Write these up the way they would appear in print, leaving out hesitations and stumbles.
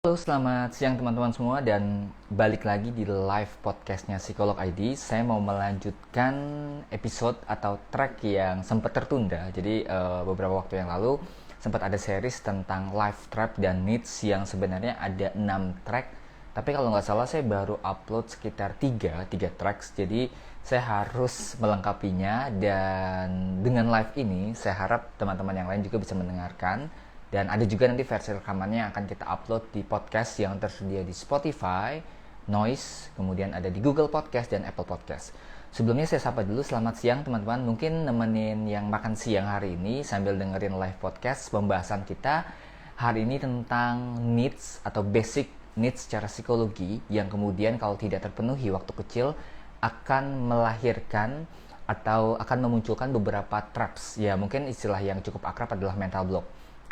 Halo, selamat siang teman-teman semua dan balik lagi di live podcastnya Psikolog ID. Saya mau melanjutkan episode atau track yang sempat tertunda. Jadi beberapa waktu yang lalu sempat ada series tentang life trap dan needs yang sebenarnya ada 6 track. Tapi kalau nggak salah saya baru upload sekitar 3 tracks. Jadi saya harus melengkapinya dan dengan live ini saya harap teman-teman yang lain juga bisa mendengarkan. Dan ada juga nanti versi rekamannya yang akan kita upload di podcast yang tersedia di Spotify, Noise, kemudian ada di Google Podcast dan Apple Podcast. Sebelumnya saya sapa dulu, selamat siang teman-teman. Mungkin nemenin yang makan siang hari ini sambil dengerin live podcast pembahasan kita hari ini tentang needs atau basic needs secara psikologi yang kemudian kalau tidak terpenuhi waktu kecil akan melahirkan atau akan memunculkan beberapa traps. Ya mungkin istilah yang cukup akrab adalah mental block.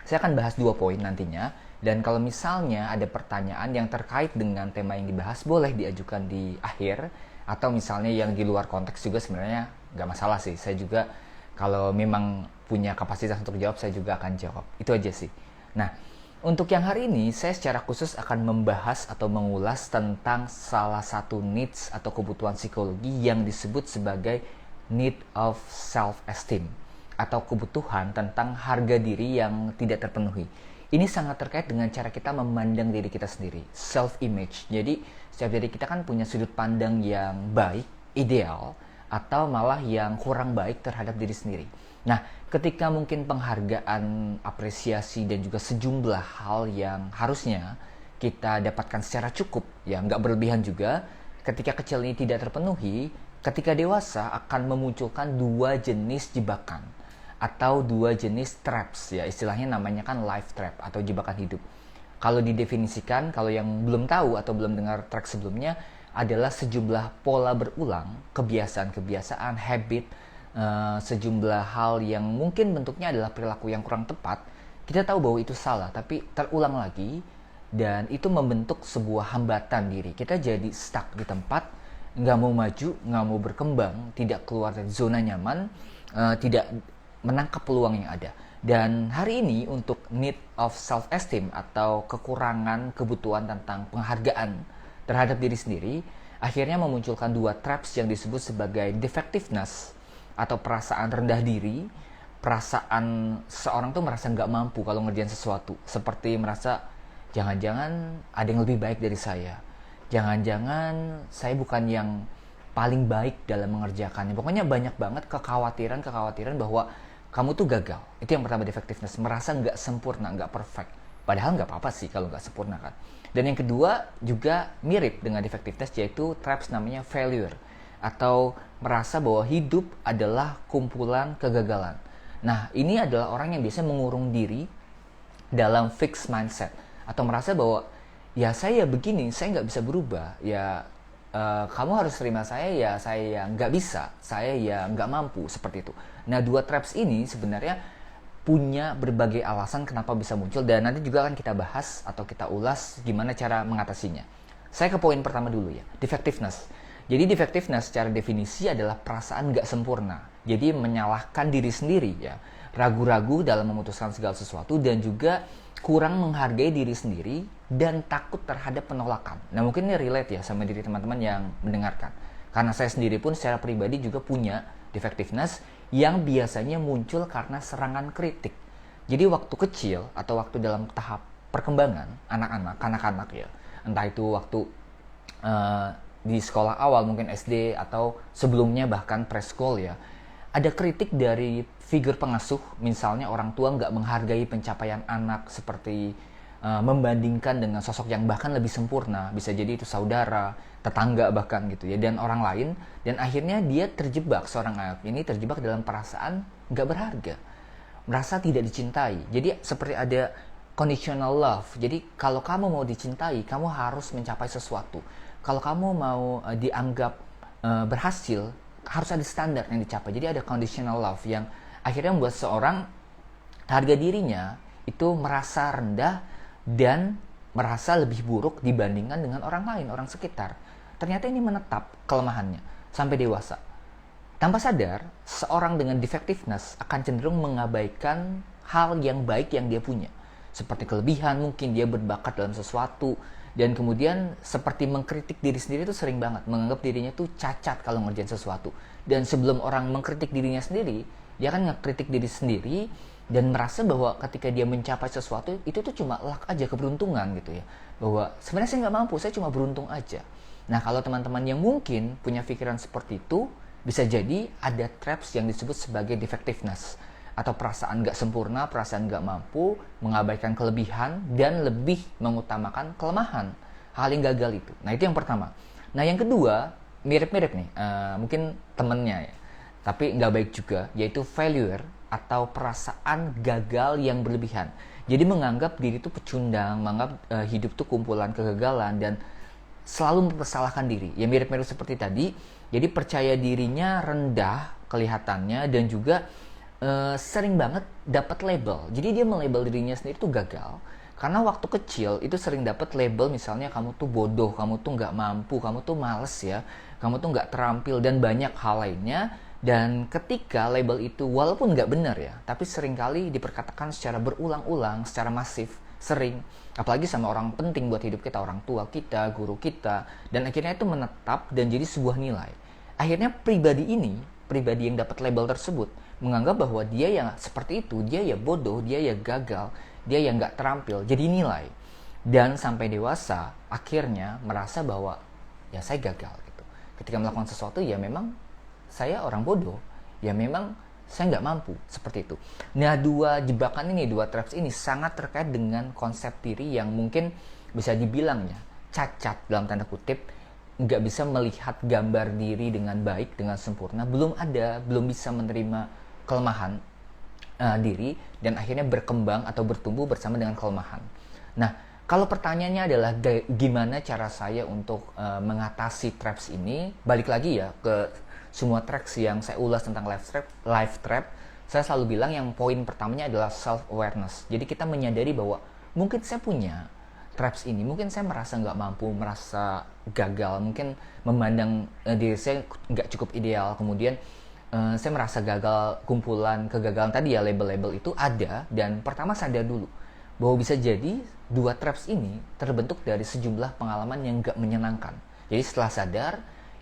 Saya akan bahas 2 poin nantinya, dan kalau misalnya ada pertanyaan yang terkait dengan tema yang dibahas, boleh diajukan di akhir, atau misalnya yang di luar konteks juga sebenarnya nggak masalah sih. Saya juga kalau memang punya kapasitas untuk jawab, saya juga akan jawab. Itu aja sih. Nah, untuk yang hari ini, saya secara khusus akan membahas atau mengulas tentang salah satu needs atau kebutuhan psikologi yang disebut sebagai need of self-esteem, atau kebutuhan tentang harga diri yang tidak terpenuhi. Ini sangat terkait dengan cara kita memandang diri kita sendiri, self-image. Jadi, setiap diri kita kan punya sudut pandang yang baik, ideal, atau malah yang kurang baik terhadap diri sendiri. Nah, ketika mungkin penghargaan, apresiasi, dan juga sejumlah hal yang harusnya kita dapatkan secara cukup, ya nggak berlebihan juga, ketika kecil ini tidak terpenuhi, ketika dewasa akan memunculkan 2 jenis jebakan atau 2 jenis traps, ya istilahnya namanya kan life trap atau jebakan hidup. Kalau didefinisikan, kalau yang belum tahu atau belum dengar track sebelumnya, adalah sejumlah pola berulang, kebiasaan-kebiasaan, habit, sejumlah hal yang mungkin bentuknya adalah perilaku yang kurang tepat. Kita tahu bahwa itu salah, tapi terulang lagi, dan itu membentuk sebuah hambatan diri. Kita jadi stuck di tempat, nggak mau maju, nggak mau berkembang, tidak keluar dari zona nyaman, tidak menangkap peluang yang ada. Dan hari ini untuk need of self-esteem atau kekurangan kebutuhan tentang penghargaan terhadap diri sendiri, akhirnya memunculkan 2 traps yang disebut sebagai defectiveness atau perasaan rendah diri, perasaan seorang tuh merasa nggak mampu kalau ngerjain sesuatu, seperti merasa jangan-jangan ada yang lebih baik dari saya, jangan-jangan saya bukan yang paling baik dalam mengerjakannya. Pokoknya banyak banget kekhawatiran bahwa kamu tuh gagal. Itu yang pertama, defectiveness, merasa nggak sempurna, nggak perfect. Padahal nggak apa-apa sih kalau nggak sempurna kan. Dan yang kedua juga mirip dengan defectiveness, yaitu traps namanya failure, atau merasa bahwa hidup adalah kumpulan kegagalan. Nah, ini adalah orang yang biasanya mengurung diri dalam fixed mindset, atau merasa bahwa ya saya begini, saya nggak bisa berubah, ya kamu harus terima saya ya nggak bisa, saya ya nggak mampu, seperti itu. Nah, 2 traps ini sebenarnya punya berbagai alasan kenapa bisa muncul, dan nanti juga akan kita bahas atau kita ulas gimana cara mengatasinya. Saya ke poin pertama dulu ya, defectiveness. Jadi defectiveness secara definisi adalah perasaan nggak sempurna. Jadi menyalahkan diri sendiri ya, ragu-ragu dalam memutuskan segala sesuatu, dan juga kurang menghargai diri sendiri dan takut terhadap penolakan. Nah, mungkin ini relate ya sama diri teman-teman yang mendengarkan. Karena saya sendiri pun secara pribadi juga punya defectiveness yang biasanya muncul karena serangan kritik. Jadi waktu kecil atau waktu dalam tahap perkembangan anak-anak ya, entah itu waktu di sekolah awal, mungkin SD atau sebelumnya bahkan preschool ya, ada kritik dari figur pengasuh, misalnya orang tua nggak menghargai pencapaian anak, seperti membandingkan dengan sosok yang bahkan lebih sempurna, bisa jadi itu saudara, tetangga bahkan gitu ya, dan orang lain, dan akhirnya dia terjebak, seorang anak ini terjebak dalam perasaan nggak berharga, merasa tidak dicintai. Jadi seperti ada conditional love. Jadi kalau kamu mau dicintai, kamu harus mencapai sesuatu. Kalau kamu mau dianggap berhasil, harus ada standar yang dicapai. Jadi ada conditional love yang akhirnya membuat seorang harga dirinya itu merasa rendah dan merasa lebih buruk dibandingkan dengan orang lain, orang sekitar. Ternyata ini menetap kelemahannya sampai dewasa. Tanpa sadar, seorang dengan defectiveness akan cenderung mengabaikan hal yang baik yang dia punya. seperti kelebihan, mungkin dia berbakat dalam sesuatu, dan kemudian seperti mengkritik diri sendiri itu sering banget, menganggap dirinya tuh cacat kalau ngerjain sesuatu. Dan sebelum orang mengkritik dirinya sendiri, dia kan ngekritik diri sendiri dan merasa bahwa ketika dia mencapai sesuatu itu tuh cuma luck aja, keberuntungan gitu ya, bahwa sebenarnya saya nggak mampu, saya cuma beruntung aja. Nah, kalau teman-teman yang mungkin punya pikiran seperti itu, bisa jadi ada traps yang disebut sebagai defectiveness, atau perasaan nggak sempurna, perasaan nggak mampu, mengabaikan kelebihan, dan lebih mengutamakan kelemahan, hal yang gagal itu. Nah, itu yang pertama. Nah, yang kedua, mirip-mirip nih, mungkin temennya ya, tapi nggak baik juga, yaitu failure, atau perasaan gagal yang berlebihan. Jadi menganggap diri itu pecundang, menganggap hidup itu kumpulan kegagalan, dan selalu mempersalahkan diri. Ya mirip-mirip seperti tadi. Jadi percaya dirinya rendah kelihatannya, dan juga sering banget dapat label. Jadi dia melabel dirinya sendiri tuh gagal karena waktu kecil itu sering dapat label, misalnya kamu tuh bodoh, kamu tuh nggak mampu, kamu tuh males ya, kamu tuh nggak terampil, dan banyak hal lainnya. Dan ketika label itu walaupun nggak benar ya, tapi seringkali diperkatakan secara berulang-ulang, secara masif, sering, apalagi sama orang penting buat hidup kita, orang tua kita, guru kita, dan akhirnya itu menetap dan jadi sebuah nilai. Akhirnya pribadi yang dapat label tersebut, menganggap bahwa dia yang seperti itu, dia ya bodoh, dia ya gagal, dia yang nggak terampil, jadi nilai. Dan sampai dewasa, akhirnya merasa bahwa ya saya gagal gitu. Ketika melakukan sesuatu, ya memang saya orang bodoh, ya memang saya nggak mampu, seperti itu. Nah, dua jebakan ini, dua traps ini sangat terkait dengan konsep diri yang mungkin bisa dibilangnya cacat dalam tanda kutip, nggak bisa melihat gambar diri dengan baik, dengan sempurna, belum bisa menerima kelemahan diri, dan akhirnya berkembang atau bertumbuh bersama dengan kelemahan. Nah, kalau pertanyaannya adalah gimana cara saya untuk mengatasi traps ini, balik lagi ya ke semua tracks yang saya ulas tentang life trap, saya selalu bilang yang poin pertamanya adalah self-awareness. Jadi kita menyadari bahwa mungkin saya punya traps ini, mungkin saya merasa nggak mampu, merasa gagal, mungkin memandang diri saya nggak cukup ideal, kemudian saya merasa gagal, kumpulan kegagalan tadi ya, label-label itu ada. Dan pertama sadar dulu bahwa bisa jadi dua traps ini terbentuk dari sejumlah pengalaman yang nggak menyenangkan. Jadi setelah sadar,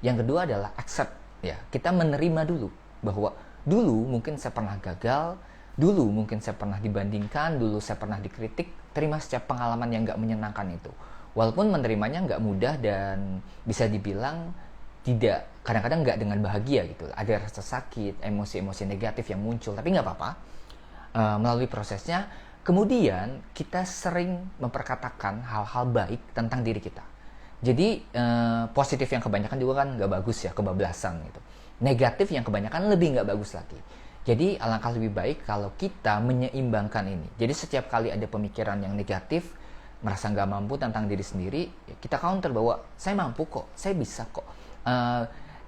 yang kedua adalah accept. Ya, kita menerima dulu bahwa dulu mungkin saya pernah gagal, dulu mungkin saya pernah dibandingkan, dulu saya pernah dikritik. Terima setiap pengalaman yang nggak menyenangkan itu. Walaupun menerimanya nggak mudah dan bisa dibilang tidak, kadang-kadang nggak dengan bahagia gitu. Ada rasa sakit, emosi-emosi negatif yang muncul, tapi nggak apa-apa. Melalui prosesnya, kemudian kita sering memperkatakan hal-hal baik tentang diri kita. Jadi positif yang kebanyakan juga kan nggak bagus ya, kebablasan gitu. Negatif yang kebanyakan lebih nggak bagus lagi. Jadi alangkah lebih baik kalau kita menyeimbangkan ini. Jadi setiap kali ada pemikiran yang negatif, merasa nggak mampu tentang diri sendiri, kita counter bahwa saya mampu kok, saya bisa kok.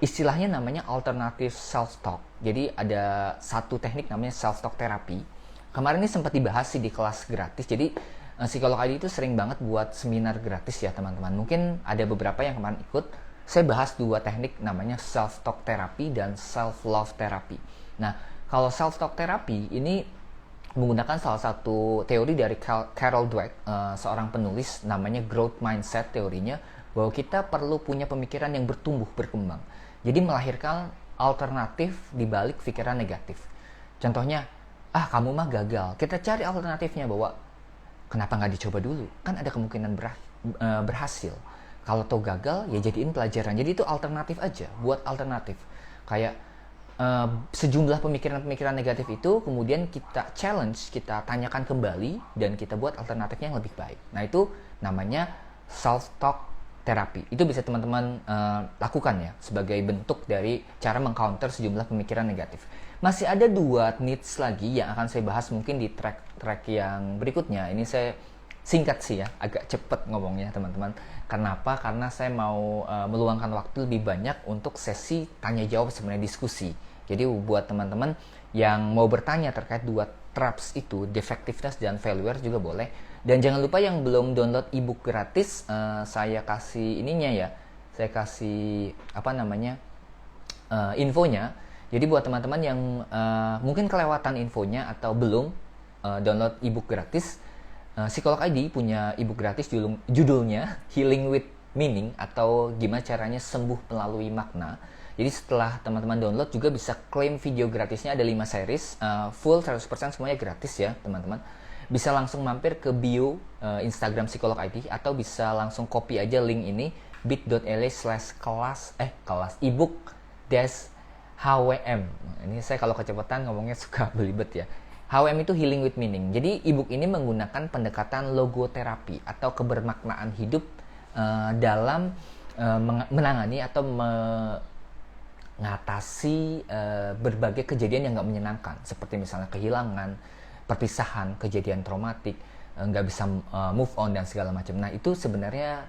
Istilahnya namanya alternative self-talk. Jadi ada satu teknik namanya self-talk therapy. Kemarin ini sempat dibahas sih di kelas gratis. Jadi Psikolog ID itu sering banget buat seminar gratis ya teman-teman. Mungkin ada beberapa yang kemarin ikut. Saya bahas dua teknik namanya self-talk therapy dan self-love therapy. Nah, kalau self-talk therapy ini menggunakan salah satu teori dari Carol Dweck, seorang penulis, namanya growth mindset teorinya, bahwa kita perlu punya pemikiran yang bertumbuh, berkembang. Jadi melahirkan alternatif di balik pikiran negatif. Contohnya, kamu mah gagal. Kita cari alternatifnya bahwa kenapa nggak dicoba dulu? Kan ada kemungkinan berhasil. Kalau tau gagal, ya jadiin pelajaran. Jadi itu alternatif aja, buat alternatif. Kayak sejumlah pemikiran-pemikiran negatif itu kemudian kita challenge, kita tanyakan kembali, dan kita buat alternatifnya yang lebih baik. Nah, itu namanya self-talk therapy. Itu bisa teman-teman lakukan ya, sebagai bentuk dari cara mengcounter sejumlah pemikiran negatif. Masih ada dua needs lagi yang akan saya bahas mungkin di track yang berikutnya. Ini saya singkat sih ya, agak cepet ngomongnya teman-teman. Kenapa? Karena saya mau meluangkan waktu lebih banyak untuk sesi tanya jawab, sebenarnya diskusi. Jadi buat teman-teman yang mau bertanya terkait dua traps itu, defectiveness dan failure juga boleh. Dan jangan lupa yang belum download ebook gratis, saya kasih ininya ya, saya kasih infonya. Jadi buat teman-teman yang mungkin kelewatan infonya atau belum download ebook gratis, Psikolog ID punya ebook gratis judulnya Healing with Meaning atau gimana caranya sembuh melalui makna. Jadi setelah teman-teman download juga bisa klaim video gratisnya, ada 5 series, full 100% semuanya gratis ya teman-teman. Bisa langsung mampir ke bio Instagram Psikolog ID atau bisa langsung copy aja link ini bit.ly/kelas ebook HWM. Ini saya kalau kecepatan ngomongnya suka belibet ya. HWM itu Healing with Meaning. Jadi ebook ini menggunakan pendekatan logoterapi atau kebermaknaan hidup dalam menangani atau mengatasi berbagai kejadian yang nggak menyenangkan, seperti misalnya kehilangan, perpisahan, kejadian traumatik, nggak bisa move on dan segala macam. Nah itu sebenarnya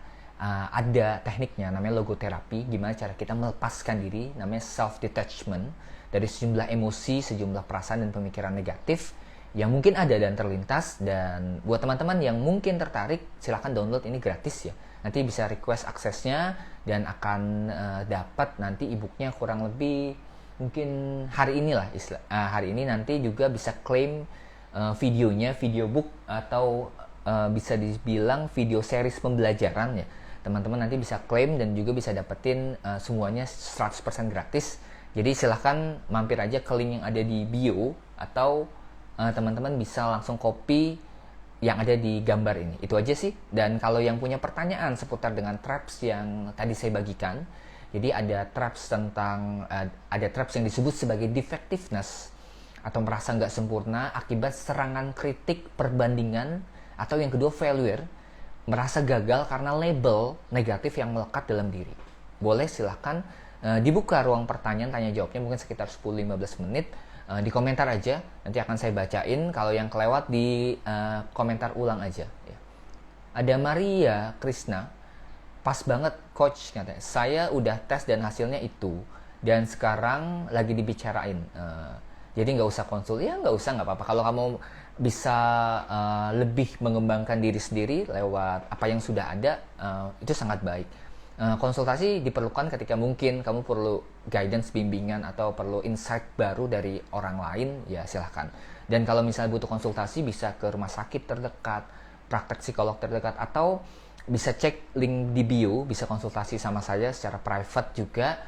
ada tekniknya, namanya logoterapi. Gimana cara kita melepaskan diri, namanya self detachment, dari sejumlah emosi, sejumlah perasaan dan pemikiran negatif yang mungkin ada dan terlintas. Dan buat teman-teman yang mungkin tertarik, silahkan download, ini gratis ya. Nanti bisa request aksesnya dan akan dapat nanti ebooknya kurang lebih mungkin hari ini lah. Hari ini nanti juga bisa klaim videonya, video book atau bisa dibilang video series pembelajaran ya. Teman-teman nanti bisa klaim dan juga bisa dapetin semuanya 100% gratis. Jadi silahkan mampir aja ke link yang ada di bio atau teman-teman bisa langsung copy yang ada di gambar ini. Itu aja sih. Dan kalau yang punya pertanyaan seputar dengan traps yang tadi saya bagikan, jadi ada traps yang disebut sebagai defectiveness atau merasa nggak sempurna akibat serangan kritik, perbandingan, atau yang kedua failure, merasa gagal karena label negatif yang melekat dalam diri. Boleh silahkan dibuka ruang pertanyaan, tanya jawabnya mungkin sekitar 10-15 menit. Di komentar aja, nanti akan saya bacain. Kalau yang kelewat di komentar ulang aja ya. Ada Maria Krishna, pas banget coach katanya, saya udah tes dan hasilnya itu, dan sekarang lagi dibicarain, jadi nggak usah konsul. Ya nggak usah, nggak apa-apa. Kalau kamu bisa lebih mengembangkan diri sendiri lewat apa yang sudah ada, itu sangat baik. Konsultasi diperlukan ketika mungkin kamu perlu guidance, bimbingan, atau perlu insight baru dari orang lain, ya silahkan. Dan kalau misalnya butuh konsultasi, bisa ke rumah sakit terdekat, praktek psikolog terdekat, atau bisa cek link di bio, bisa konsultasi sama saya secara private juga,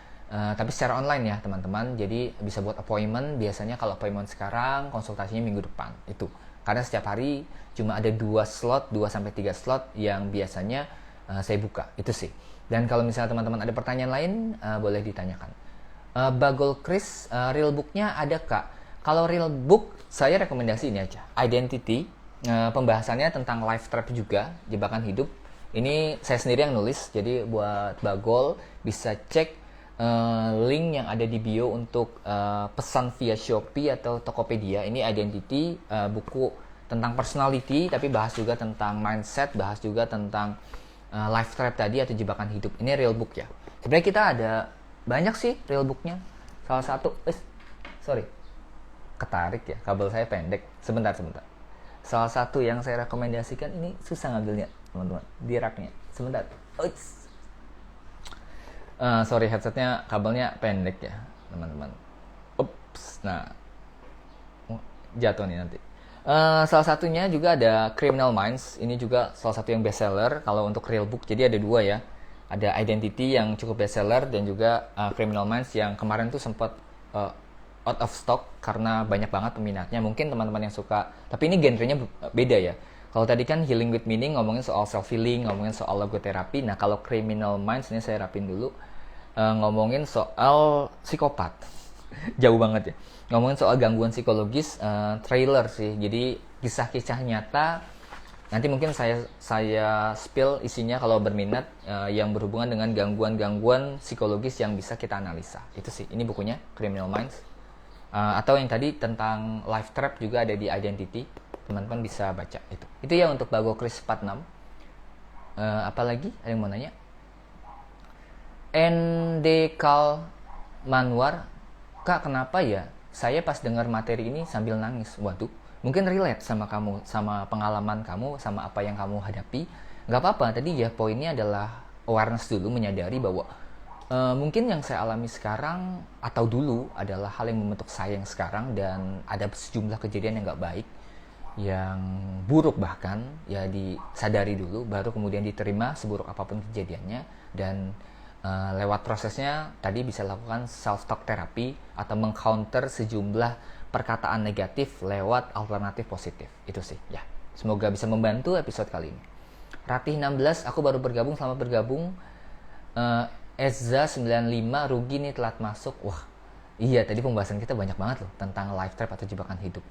tapi secara online ya teman-teman. Jadi bisa buat appointment. Biasanya kalau appointment sekarang, konsultasinya minggu depan itu, karena setiap hari cuma ada 2 sampai 3 slot yang biasanya saya buka, itu sih. Dan kalau misalnya teman-teman ada pertanyaan lain, boleh ditanyakan. Bagol Chris, real booknya ada kak? Kalau real book, saya rekomendasi ini aja, Identity. Pembahasannya tentang life trap juga, jebakan hidup. Ini saya sendiri yang nulis, jadi buat Bagol bisa cek link yang ada di bio untuk pesan via Shopee atau Tokopedia. Ini Identity, buku tentang personality, tapi bahas juga tentang mindset, bahas juga tentang life trap tadi atau jebakan hidup. Ini real book ya. Sebenarnya kita ada banyak sih real booknya. Salah satu, ketarik ya, kabel saya pendek. Sebentar. Salah satu yang saya rekomendasikan, ini susah ngambilnya teman-teman, di raknya. Sebentar. Headsetnya kabelnya pendek ya teman-teman. Ups, nah jatuh nih nanti. Salah satunya juga ada Criminal Minds. Ini juga salah satu yang bestseller kalau untuk real book. Jadi ada 2 ya. Ada Identity yang cukup bestseller dan juga Criminal Minds yang kemarin tuh sempat out of stock karena banyak banget peminatnya. Mungkin teman-teman yang suka, tapi ini genrenya beda ya. Kalau tadi kan Healing with Meaning ngomongin soal self healing, ngomongin soal logoterapi. Nah kalau Criminal Minds ini saya rapin dulu, ngomongin soal psikopat. Jauh banget ya. Ngomongin soal gangguan psikologis, trailer sih. Jadi kisah-kisah nyata. Nanti mungkin saya spill isinya kalau berminat, yang berhubungan dengan gangguan-gangguan psikologis yang bisa kita analisa. Itu sih. Ini bukunya Criminal Minds. Atau yang tadi tentang life trap juga ada di Identity. Teman-teman bisa baca itu. Itu ya untuk Bago Chris 46. Apalagi ada yang mau nanya? ND Kal Manwar, kak kenapa ya saya pas dengar materi ini sambil nangis? Waduh, mungkin relate sama kamu, sama pengalaman kamu, sama apa yang kamu hadapi. Gak apa-apa, tadi ya poinnya adalah awareness dulu, menyadari bahwa mungkin yang saya alami sekarang atau dulu adalah hal yang membentuk saya yang sekarang, dan ada sejumlah kejadian yang gak baik. yang buruk, bahkan ya disadari dulu, baru kemudian diterima seburuk apapun kejadiannya. Dan lewat prosesnya tadi bisa lakukan self talk therapy atau mengcounter sejumlah perkataan negatif lewat alternatif positif. Itu sih ya, semoga bisa membantu episode kali ini. Ratih 16, aku baru bergabung, selamat bergabung. Ezza 95, rugi nih telat masuk. Wah iya, tadi pembahasan kita banyak banget loh tentang life trap atau jebakan hidup.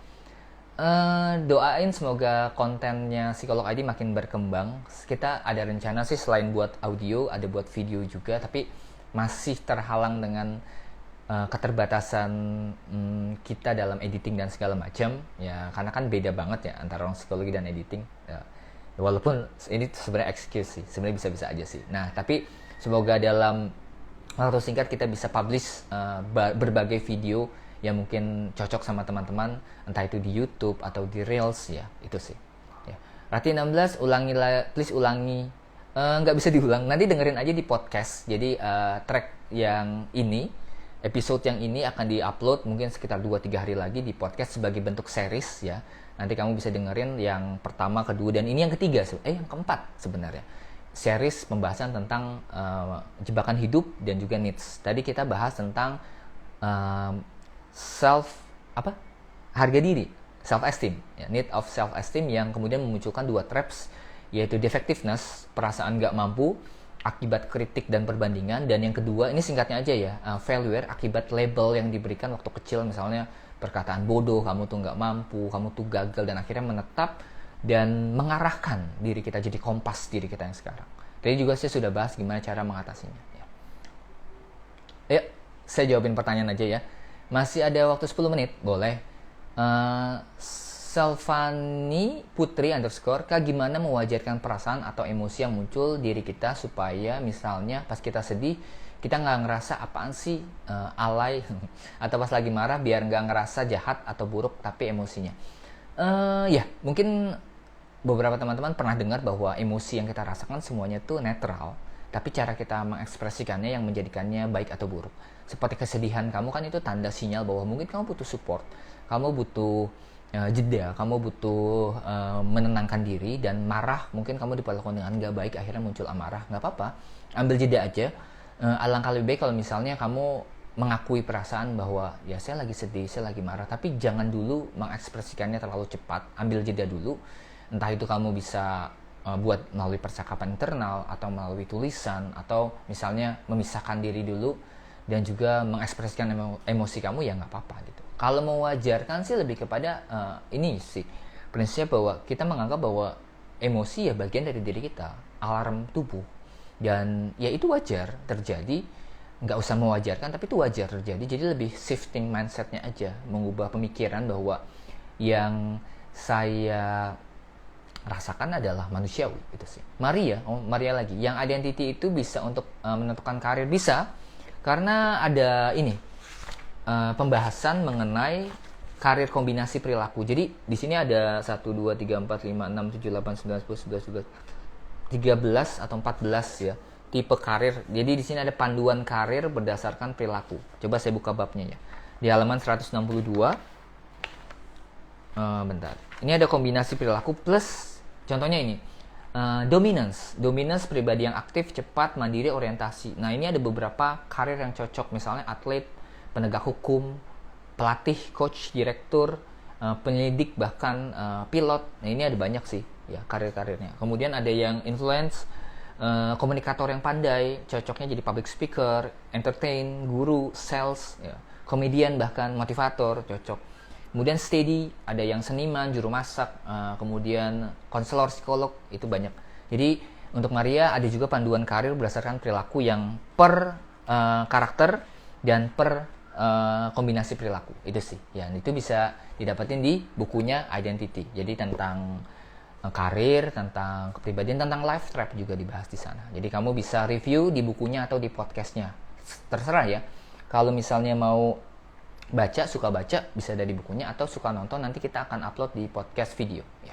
Doain semoga kontennya Psikolog ID makin berkembang. Kita ada rencana sih selain buat audio, ada buat video juga, tapi masih terhalang dengan keterbatasan kita dalam editing dan segala macam ya, karena kan beda banget ya antara orang psikologi dan editing ya, walaupun ini sebenarnya excuse sih, sebenarnya bisa-bisa aja sih. Nah tapi semoga dalam waktu singkat kita bisa publish berbagai video yang mungkin cocok sama teman-teman, entah itu di YouTube atau di Reels ya, itu sih. Ya. Rati 16, please ulangi. Nggak bisa diulang, nanti dengerin aja di podcast. Jadi track yang ini, episode yang ini akan di-upload mungkin sekitar 2-3 hari lagi di podcast sebagai bentuk series ya. Nanti kamu bisa dengerin yang pertama, kedua, dan ini yang ketiga, yang keempat sebenarnya. Series pembahasan tentang jebakan hidup dan juga needs. Tadi kita bahas tentang harga diri, self esteem ya, need of self esteem, yang kemudian memunculkan 2 traps, yaitu defectiveness, perasaan gak mampu akibat kritik dan perbandingan, dan yang kedua ini singkatnya aja ya, failure akibat label yang diberikan waktu kecil, misalnya perkataan bodoh, kamu tuh gak mampu, kamu tuh gagal, dan akhirnya menetap dan mengarahkan diri kita jadi kompas diri kita yang sekarang. Tadi juga saya sudah bahas gimana cara mengatasinya ya. Ayo saya jawabin pertanyaan aja ya. Masih ada waktu 10 menit, boleh. Selvani Putri _ Kak, gimana mewajarkan perasaan atau emosi yang muncul diri kita supaya misalnya pas kita sedih, kita nggak ngerasa apaan sih, alay, atau pas lagi marah biar nggak ngerasa jahat atau buruk tapi emosinya. Ya, mungkin beberapa teman-teman pernah dengar bahwa emosi yang kita rasakan semuanya tuh netral, tapi cara kita mengekspresikannya yang menjadikannya baik atau buruk. Seperti kesedihan kamu kan itu tanda sinyal bahwa mungkin kamu butuh support, kamu butuh jeda, kamu butuh menenangkan diri. Dan marah mungkin kamu diperlakukan dengan gak baik, akhirnya muncul amarah. Gak apa-apa, ambil jeda aja. Alangkah lebih baik kalau misalnya kamu mengakui perasaan bahwa ya saya lagi sedih, saya lagi marah, tapi jangan dulu mengekspresikannya terlalu cepat. Ambil jeda dulu, entah itu kamu bisa buat melalui percakapan internal atau melalui tulisan, atau misalnya memisahkan diri dulu dan juga mengekspresikan emosi kamu, ya nggak apa-apa gitu. Kalau mewajarkan sih lebih kepada ini sih prinsipnya, bahwa kita menganggap bahwa emosi ya bagian dari diri kita, alarm tubuh, dan ya itu wajar terjadi. Nggak usah mewajarkan, tapi itu wajar terjadi. Jadi lebih shifting mindsetnya aja, mengubah pemikiran bahwa yang saya rasakan adalah manusiawi, itu sih. Maria lagi, yang identity itu bisa untuk menentukan karir, bisa, karena ada ini pembahasan mengenai karir kombinasi perilaku. Jadi di sini ada 1, 2, 3, 4, 5, 6, 7, 8, 9, 10, 11, 12, 13 atau 14 ya, tipe karir. Jadi di sini ada panduan karir berdasarkan perilaku. Coba saya buka babnya ya. Di halaman 162. Bentar. Ini ada kombinasi perilaku plus, contohnya ini. Dominance pribadi yang aktif, cepat, mandiri, orientasi. Nah, ini ada beberapa karir yang cocok, misalnya atlet, penegak hukum, pelatih, coach, direktur, penyelidik, bahkan pilot. Nah, ini ada banyak sih ya karir-karirnya. Kemudian ada yang influence, komunikator yang pandai, cocoknya jadi public speaker, entertain, guru, sales, ya, komedian, bahkan motivator, cocok. Kemudian steady, ada yang seniman, juru masak, kemudian konselor, psikolog, itu banyak. Jadi untuk Maria ada juga panduan karir berdasarkan perilaku yang per karakter dan per kombinasi perilaku. Itu sih. Ya, itu bisa didapatin di bukunya Identity. Jadi tentang karir, tentang kepribadian, tentang life trap juga dibahas di sana. Jadi kamu bisa review di bukunya atau di podcastnya. Terserah ya. Kalau misalnya mau suka baca, bisa dari bukunya, atau suka nonton, nanti kita akan upload di podcast video ya.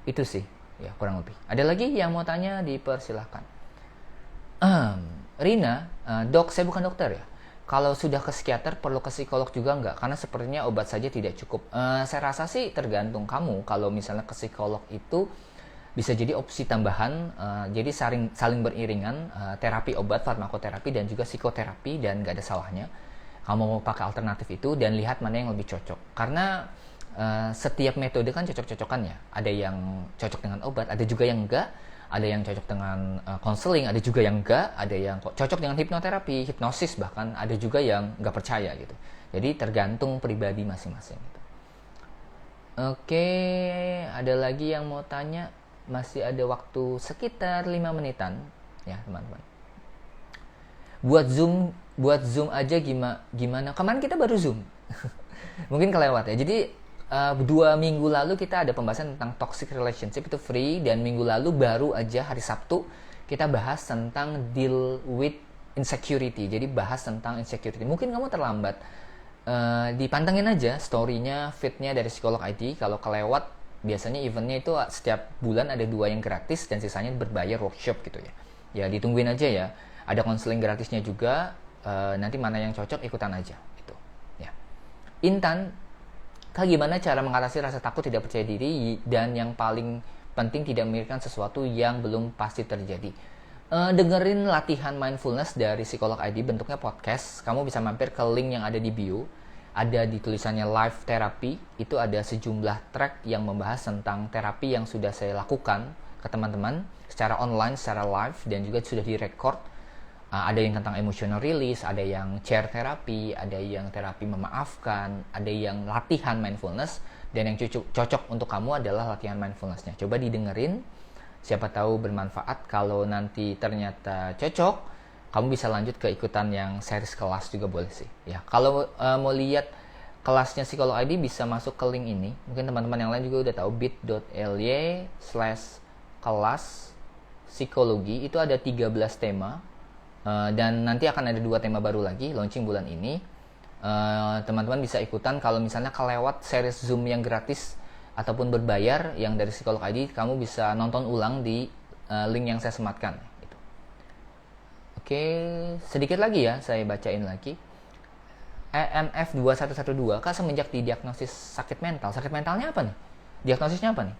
Itu sih ya kurang lebih. Ada lagi yang mau tanya, dipersilahkan. Rina, dok, saya bukan dokter ya. Kalau sudah ke psikiater, perlu ke psikolog juga nggak? Karena sepertinya obat saja tidak cukup. Saya rasa sih tergantung kamu. Kalau misalnya ke psikolog itu bisa jadi opsi tambahan. Jadi saling beriringan, terapi obat, farmakoterapi, dan juga psikoterapi, dan nggak ada salahnya. Kamu mau pakai alternatif itu dan lihat mana yang lebih cocok. Karena setiap metode kan cocok-cocokan ya. Ada yang cocok dengan obat, ada juga yang enggak. Ada yang cocok dengan konseling, ada juga yang enggak, ada yang cocok dengan hipnoterapi, hipnosis bahkan, ada juga yang enggak percaya gitu. Jadi tergantung pribadi masing-masing gitu. Oke, ada lagi yang mau tanya? Masih ada waktu sekitar 5 menitan ya teman-teman. Buat Zoom aja gimana? Kemarin kita baru Zoom. Mungkin kelewat ya. Jadi 2 minggu lalu kita ada pembahasan tentang toxic relationship, itu free, dan minggu lalu baru aja hari Sabtu kita bahas tentang deal with insecurity. Jadi bahas tentang insecurity. Mungkin kamu terlambat, dipantengin aja story-nya, feed-nya dari Psikolog ID. Kalau kelewat, biasanya eventnya itu setiap bulan ada 2 yang gratis dan sisanya berbayar workshop gitu ya. Ya ditungguin aja ya. Ada konseling gratisnya juga. Nanti mana yang cocok ikutan aja gitu. Ya. Intan, Kak, gimana cara mengatasi rasa takut, tidak percaya diri, dan yang paling penting tidak memikirkan sesuatu yang belum pasti terjadi? Dengerin latihan mindfulness dari Psikolog ID, bentuknya podcast. Kamu bisa mampir ke link yang ada di bio. Ada di tulisannya live therapy. Itu ada sejumlah track yang membahas tentang terapi yang sudah saya lakukan ke teman-teman secara online, secara live, dan juga sudah direkord. Ada yang tentang emotional release, ada yang chair therapy, ada yang terapi memaafkan, ada yang latihan mindfulness, dan yang cocok untuk kamu adalah latihan mindfulnessnya. Coba didengerin, siapa tahu bermanfaat. Kalau nanti ternyata cocok, kamu bisa lanjut ke ikutan yang series kelas juga boleh sih. Ya, kalau mau lihat kelasnya Psikolog ID bisa masuk ke link ini. Mungkin teman-teman yang lain juga udah tahu, bit.ly/kelas psikologi. Itu ada 13 tema. Dan nanti akan ada 2 tema baru lagi launching bulan ini. Teman-teman bisa ikutan. Kalau misalnya kelewat series Zoom yang gratis ataupun berbayar yang dari Psikolog ID, kamu bisa nonton ulang di link yang saya sematkan gitu. Oke, sedikit lagi ya saya bacain lagi. ENF2112, Kak, semenjak didiagnosis sakit mental. Sakit mentalnya apa nih? Diagnosisnya apa nih?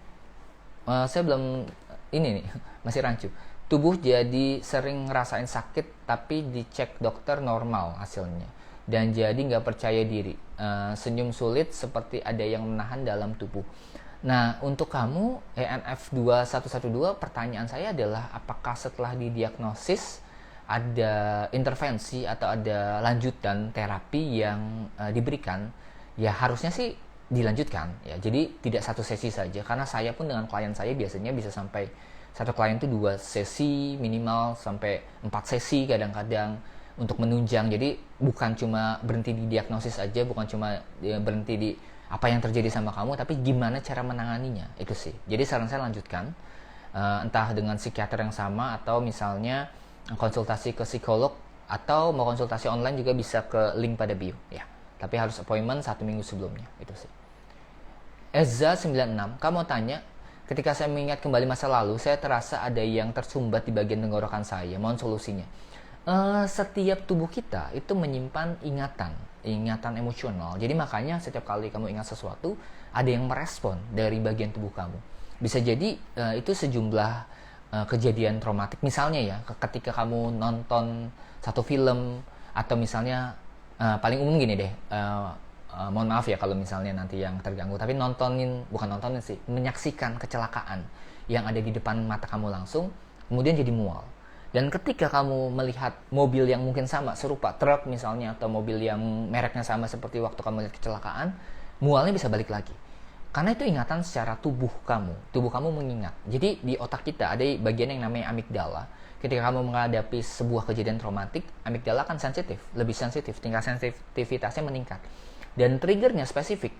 Saya belum ini nih, masih rancu. Tubuh jadi sering ngerasain sakit, tapi dicek dokter normal hasilnya. Dan jadi nggak percaya diri. Senyum sulit seperti ada yang menahan dalam tubuh. Nah, untuk kamu, ENF2112, pertanyaan saya adalah apakah setelah didiagnosis ada intervensi atau ada lanjutan terapi yang diberikan? Ya harusnya sih dilanjutkan. Ya, jadi tidak 1 sesi saja. Karena saya pun dengan klien saya biasanya bisa sampai satu klien itu 2 sesi minimal sampai 4 sesi kadang-kadang untuk menunjang. Jadi bukan cuma berhenti di diagnosis aja, bukan cuma berhenti di apa yang terjadi sama kamu, tapi gimana cara menanganinya, itu sih. Jadi saran saya lanjutkan, entah dengan psikiater yang sama atau misalnya konsultasi ke psikolog, atau mau konsultasi online juga bisa ke link pada bio ya. Tapi harus appointment 1 minggu sebelumnya, itu sih. Eza96, kamu tanya, ketika saya mengingat kembali masa lalu, saya terasa ada yang tersumbat di bagian tenggorokan saya. Mohon solusinya. Setiap tubuh kita itu menyimpan ingatan emosional. Jadi makanya setiap kali kamu ingat sesuatu, ada yang merespon dari bagian tubuh kamu. Bisa jadi itu sejumlah kejadian traumatik. Misalnya ya, ketika kamu nonton satu film, atau misalnya paling umum gini deh, mohon maaf ya kalau misalnya nanti yang terganggu, tapi bukan nontonin sih, menyaksikan kecelakaan yang ada di depan mata kamu langsung, kemudian jadi mual. Dan ketika kamu melihat mobil yang mungkin sama, serupa, truk misalnya, atau mobil yang mereknya sama seperti waktu kamu lihat kecelakaan, mualnya bisa balik lagi. Karena itu ingatan secara tubuh kamu mengingat. Jadi di otak kita ada bagian yang namanya amigdala. Ketika kamu menghadapi sebuah kejadian traumatik, amigdala akan lebih sensitif, tingkat sensitivitasnya meningkat. Dan triggernya spesifik.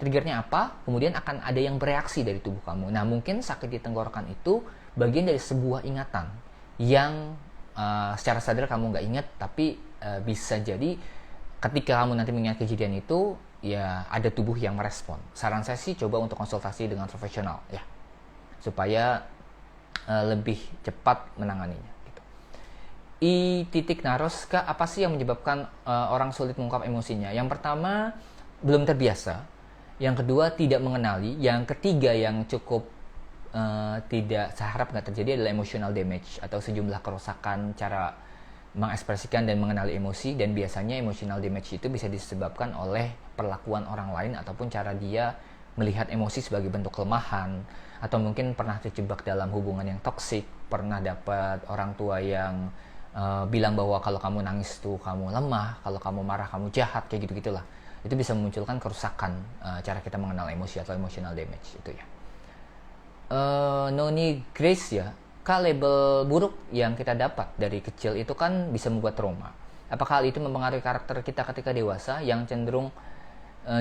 Triggernya apa? Kemudian akan ada yang bereaksi dari tubuh kamu. Nah, mungkin sakit di tenggorokan itu bagian dari sebuah ingatan yang secara sadar kamu nggak ingat, tapi bisa jadi ketika kamu nanti mengingat kejadian itu, ya ada tubuh yang merespon. Saran saya sih coba untuk konsultasi dengan profesional ya, supaya lebih cepat menanganinya gitu. Naroska, apa sih yang menyebabkan orang sulit mengungkap emosinya? Yang pertama, belum terbiasa. Yang kedua, tidak mengenali. Yang ketiga, yang cukup tidak seharap nggak terjadi adalah emotional damage atau sejumlah kerusakan cara mengekspresikan dan mengenali emosi. Dan biasanya emotional damage itu bisa disebabkan oleh perlakuan orang lain ataupun cara dia melihat emosi sebagai bentuk kelemahan, atau mungkin pernah terjebak dalam hubungan yang toksik, pernah dapat orang tua yang bilang bahwa kalau kamu nangis tuh kamu lemah, kalau kamu marah kamu jahat, kayak gitu-gitulah. Itu bisa memunculkan kerusakan cara kita mengenal emosi atau emotional damage itu ya. Noni Grace ya, kak, label buruk yang kita dapat dari kecil itu kan bisa membuat trauma. Apakah hal itu mempengaruhi karakter kita ketika dewasa yang cenderung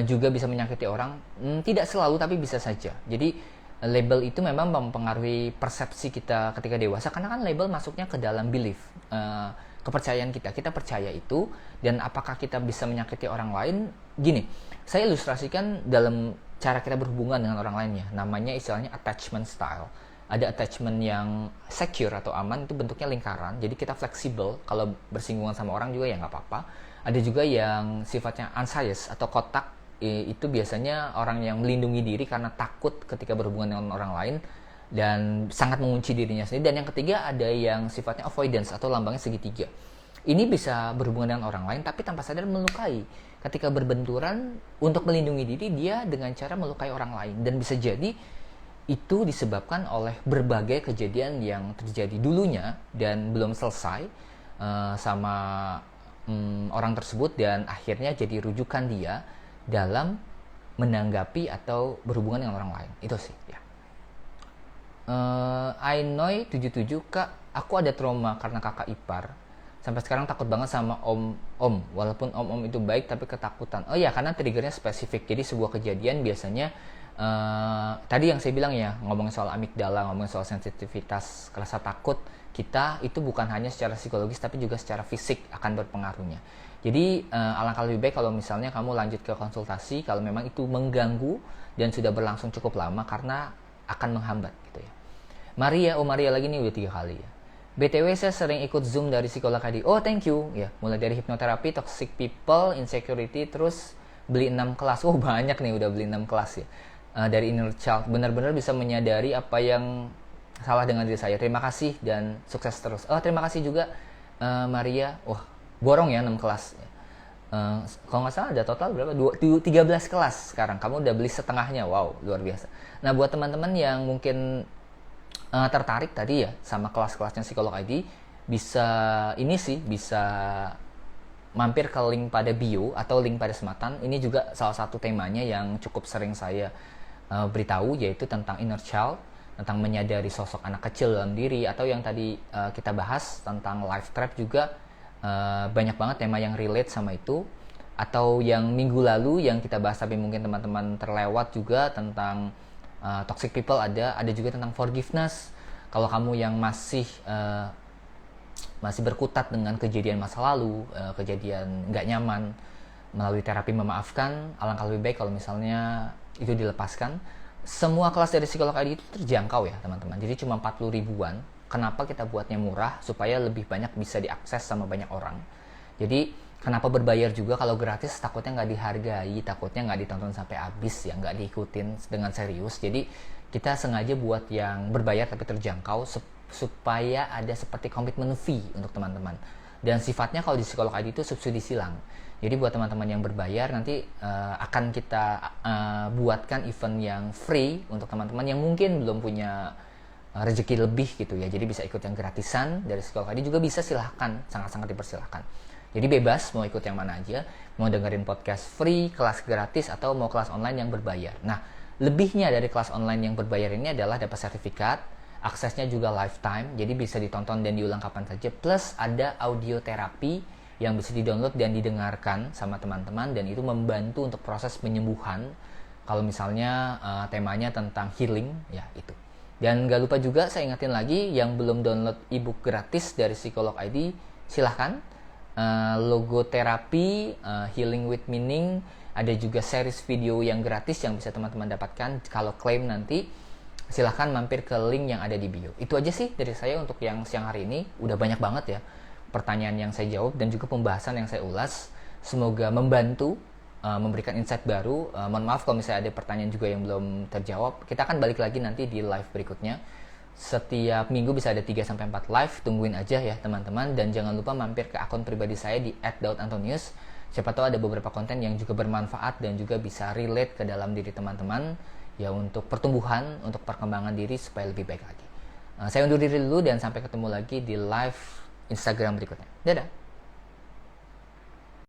juga bisa menyakiti orang? Tidak selalu, tapi bisa saja. Jadi label itu memang mempengaruhi persepsi kita ketika dewasa, karena kan label masuknya ke dalam belief, kepercayaan kita percaya itu, dan apakah kita bisa menyakiti orang lain. Gini, saya ilustrasikan dalam cara kita berhubungan dengan orang lainnya, namanya istilahnya attachment style. Ada attachment yang secure atau aman, itu bentuknya lingkaran, jadi kita fleksibel, kalau bersinggungan sama orang juga ya nggak apa-apa. Ada juga yang sifatnya anxious atau kotak, itu biasanya orang yang melindungi diri karena takut ketika berhubungan dengan orang lain dan sangat mengunci dirinya sendiri. Dan yang ketiga ada yang sifatnya avoidance atau lambangnya segitiga. Ini bisa berhubungan dengan orang lain tapi tanpa sadar melukai. Ketika berbenturan, untuk melindungi diri dia dengan cara melukai orang lain, dan bisa jadi itu disebabkan oleh berbagai kejadian yang terjadi dulunya dan belum selesai sama orang tersebut, dan akhirnya jadi rujukan dia dalam menanggapi atau berhubungan dengan orang lain. Itu sih ya. Ainoy 77, kak, aku ada trauma karena kakak ipar. Sampai sekarang takut banget sama om. Walaupun om itu baik tapi ketakutan. Oh ya, karena triggernya spesifik. Jadi sebuah kejadian biasanya tadi yang saya bilang ya, ngomongin soal amigdala, ngomongin soal sensitivitas, rasa takut kita itu bukan hanya secara psikologis tapi juga secara fisik akan berpengaruhnya. Jadi alangkah lebih baik kalau misalnya kamu lanjut ke konsultasi kalau memang itu mengganggu dan sudah berlangsung cukup lama, karena akan menghambat gitu ya. Maria lagi nih udah 3 kali ya. BTW saya sering ikut Zoom dari psikolog ID. Oh, thank you ya. Mulai dari hipnoterapi, toxic people, insecurity, terus beli 6 kelas. Oh, banyak nih udah beli 6 kelas ya. Dari inner child, benar-benar bisa menyadari apa yang salah dengan diri saya. Terima kasih dan sukses terus. Oh, terima kasih juga Maria. Wah, borong ya 6 kelas. Kalau nggak salah ada total berapa? 13 kelas sekarang. Kamu udah beli setengahnya. Wow, luar biasa. Nah, buat teman-teman yang mungkin tertarik tadi ya sama kelas-kelasnya Psikolog ID, bisa mampir ke link pada bio atau link pada sematan. Ini juga salah satu temanya yang cukup sering saya beritahu, yaitu tentang inner child, tentang menyadari sosok anak kecil dalam diri, atau yang tadi kita bahas tentang life trap juga. Banyak banget tema yang relate sama itu. Atau yang minggu lalu yang kita bahas tapi mungkin teman-teman terlewat juga tentang toxic people, ada juga tentang forgiveness. Kalau kamu yang masih berkutat dengan kejadian masa lalu, kejadian nggak nyaman, melalui terapi memaafkan, alangkah lebih baik kalau misalnya itu dilepaskan. Semua kelas dari Psikolog ID itu terjangkau ya teman-teman, jadi cuma 40 ribuan. Kenapa kita buatnya murah? Supaya lebih banyak bisa diakses sama banyak orang. Jadi kenapa berbayar juga? Kalau gratis takutnya nggak dihargai, takutnya nggak ditonton sampai habis ya, nggak diikutin dengan serius. Jadi kita sengaja buat yang berbayar tapi terjangkau, supaya ada seperti komitmen fee untuk teman-teman. Dan sifatnya kalau di Psikolog ID itu subsidi silang. Jadi buat teman-teman yang berbayar nanti akan kita buatkan event yang free untuk teman-teman yang mungkin belum punya rezeki lebih gitu ya. Jadi bisa ikut yang gratisan dari Psikolog ID juga bisa, silahkan, sangat-sangat dipersilahkan. Jadi bebas mau ikut yang mana aja, mau dengerin podcast free, kelas gratis, atau mau kelas online yang berbayar. Nah, lebihnya dari kelas online yang berbayar ini adalah dapat sertifikat, aksesnya juga lifetime, jadi bisa ditonton dan diulang kapan saja. Plus ada audio terapi yang bisa di-download dan didengarkan sama teman-teman, dan itu membantu untuk proses penyembuhan. Kalau misalnya temanya tentang healing, ya itu. Dan gak lupa juga saya ingetin lagi, yang belum download ebook gratis dari Psikolog ID, silahkan. Logoterapi, Healing with Meaning, ada juga series video yang gratis yang bisa teman-teman dapatkan kalau klaim nanti. Silahkan mampir ke link yang ada di bio. Itu aja sih dari saya untuk yang siang hari ini. Udah banyak banget ya. pertanyaan yang saya jawab dan juga pembahasan yang saya ulas. Semoga membantu, memberikan insight baru. Mohon maaf kalau misalnya ada pertanyaan juga yang belum terjawab. Kita akan balik lagi nanti di live berikutnya. Setiap minggu bisa ada 3-4 live. Tungguin aja ya teman-teman. Dan jangan lupa mampir ke akun pribadi saya di @daudantonius. Siapa tahu ada beberapa konten yang juga bermanfaat dan juga bisa relate ke dalam diri teman-teman, ya, untuk pertumbuhan, untuk perkembangan diri supaya lebih baik lagi. Saya undur diri dulu dan sampai ketemu lagi di live Instagram berikutnya. Dadah.